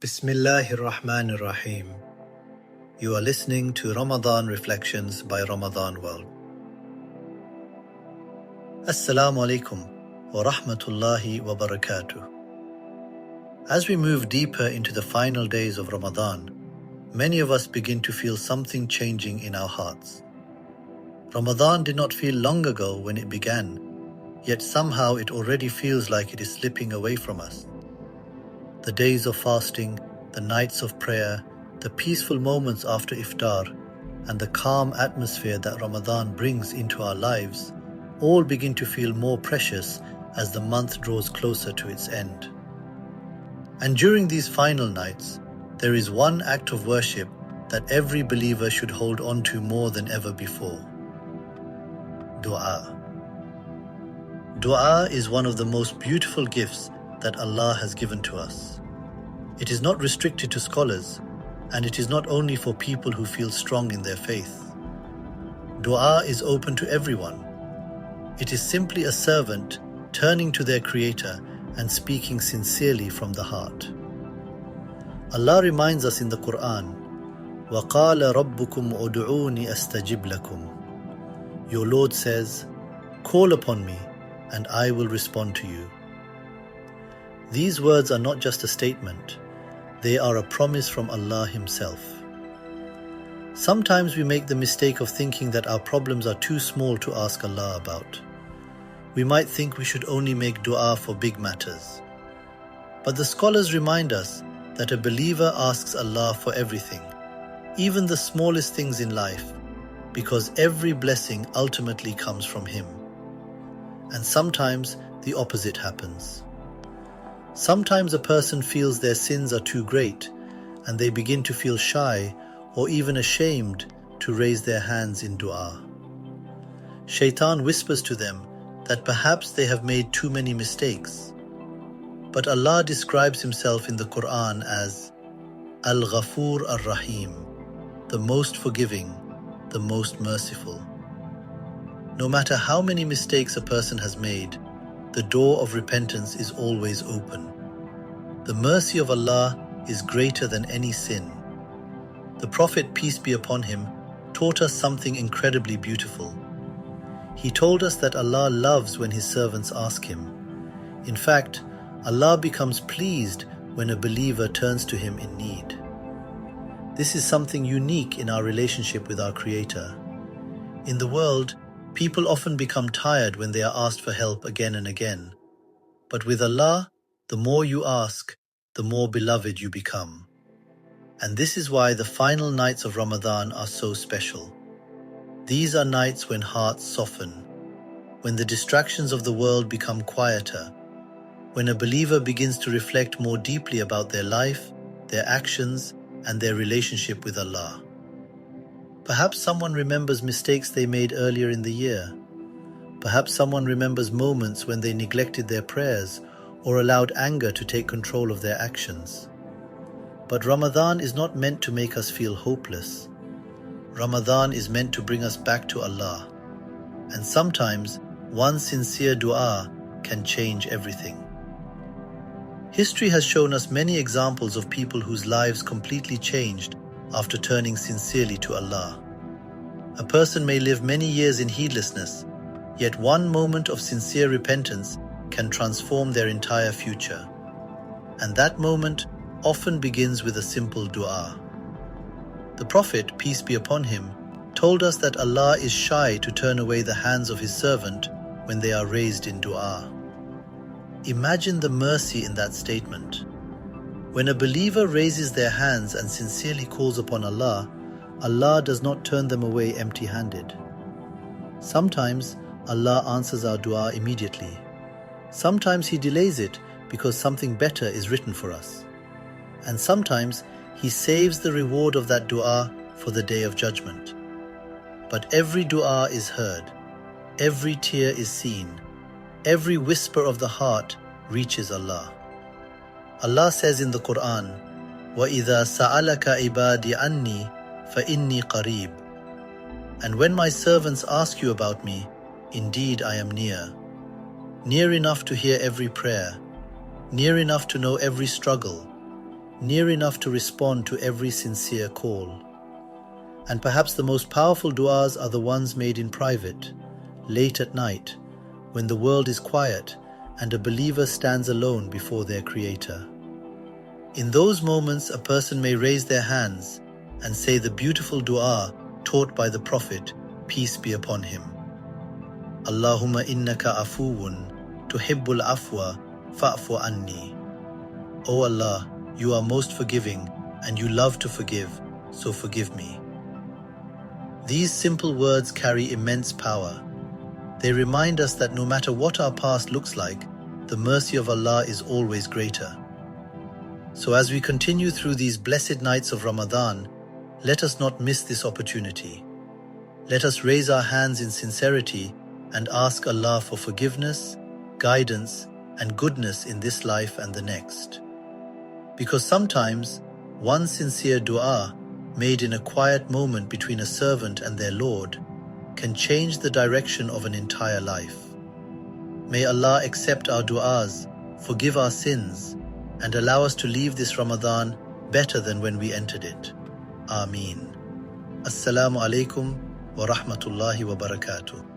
Bismillahir Rahmanir Rahim. You are listening to Ramadan Reflections by Ramadan World. Assalamu alaikum wa rahmatullahi wa barakatuh. As we move deeper into the final days of Ramadan, many of us begin to feel something changing in our hearts. Ramadan did not feel long ago when it began, yet somehow it already feels like it is slipping away from us. The days of fasting, the nights of prayer, the peaceful moments after iftar, and the calm atmosphere that Ramadan brings into our lives all begin to feel more precious as the month draws closer to its end. And during these final nights, there is one act of worship that every believer should hold on to more than ever before. Dua. Dua is one of the most beautiful gifts that Allah has given to us. It is not restricted to scholars, and it is not only for people who feel strong in their faith. Dua is open to everyone. It is simply a servant turning to their Creator and speaking sincerely from the heart. Allah reminds us in the Quran, وَقَالَ رَبُّكُمْ أُدْعُونِي أَسْتَجِبْ لَكُمْ. Your Lord says, "Call upon me, and I will respond to you." These words are not just a statement, they are a promise from Allah Himself. Sometimes we make the mistake of thinking that our problems are too small to ask Allah about. We might think we should only make dua for big matters. But the scholars remind us that a believer asks Allah for everything, even the smallest things in life, because every blessing ultimately comes from Him. And sometimes the opposite happens. Sometimes a person feels their sins are too great and they begin to feel shy or even ashamed to raise their hands in dua. Shaitan whispers to them that perhaps they have made too many mistakes. But Allah describes Himself in the Quran as Al-Ghafur Ar-Rahim, the most forgiving, the most merciful. No matter how many mistakes a person has made, the door of repentance is always open. The mercy of Allah is greater than any sin. The Prophet, peace be upon him, taught us something incredibly beautiful. He told us that Allah loves when His servants ask Him. In fact, Allah becomes pleased when a believer turns to Him in need. This is something unique in our relationship with our Creator. In the world, people often become tired when they are asked for help again and again. But with Allah, the more you ask, the more beloved you become. And this is why the final nights of Ramadan are so special. These are nights when hearts soften, when the distractions of the world become quieter, when a believer begins to reflect more deeply about their life, their actions, and their relationship with Allah. Perhaps someone remembers mistakes they made earlier in the year. Perhaps someone remembers moments when they neglected their prayers or allowed anger to take control of their actions. But Ramadan is not meant to make us feel hopeless. Ramadan is meant to bring us back to Allah. And sometimes, one sincere dua can change everything. History has shown us many examples of people whose lives completely changed after turning sincerely to Allah. A person may live many years in heedlessness, yet one moment of sincere repentance can transform their entire future. And that moment often begins with a simple dua. The Prophet, peace be upon him, told us that Allah is shy to turn away the hands of His servant when they are raised in dua. Imagine the mercy in that statement. When a believer raises their hands and sincerely calls upon Allah, Allah does not turn them away empty-handed. Sometimes Allah answers our dua immediately. Sometimes He delays it because something better is written for us. And sometimes He saves the reward of that dua for the Day of Judgment. But every dua is heard, every tear is seen, every whisper of the heart reaches Allah. Allah says in the Quran, وَإِذَا سَأَلَكَ عِبَادِي عَنِّي فَإِنِّي قَرِيبٌ. And when my servants ask you about me, indeed I am near enough to hear every prayer, near enough to know every struggle, near enough to respond to every sincere call. And perhaps the most powerful du'as are the ones made in private, late at night, when the world is quiet and a believer stands alone before their Creator. In those moments, a person may raise their hands and say the beautiful du'a taught by the Prophet, peace be upon him. Allahumma innaka afuwun tuhibbul afwa fa'fu anni. O Allah, you are most forgiving and you love to forgive, so forgive me. These simple words carry immense power. They remind us that no matter what our past looks like, the mercy of Allah is always greater. So as we continue through these blessed nights of Ramadan, let us not miss this opportunity. Let us raise our hands in sincerity and ask Allah for forgiveness, guidance, and goodness in this life and the next. Because sometimes, one sincere dua made in a quiet moment between a servant and their Lord can change the direction of an entire life. May Allah accept our du'as, forgive our sins, and allow us to leave this Ramadan better than when we entered it. Ameen. Assalamu alaikum wa rahmatullahi wa barakatuh.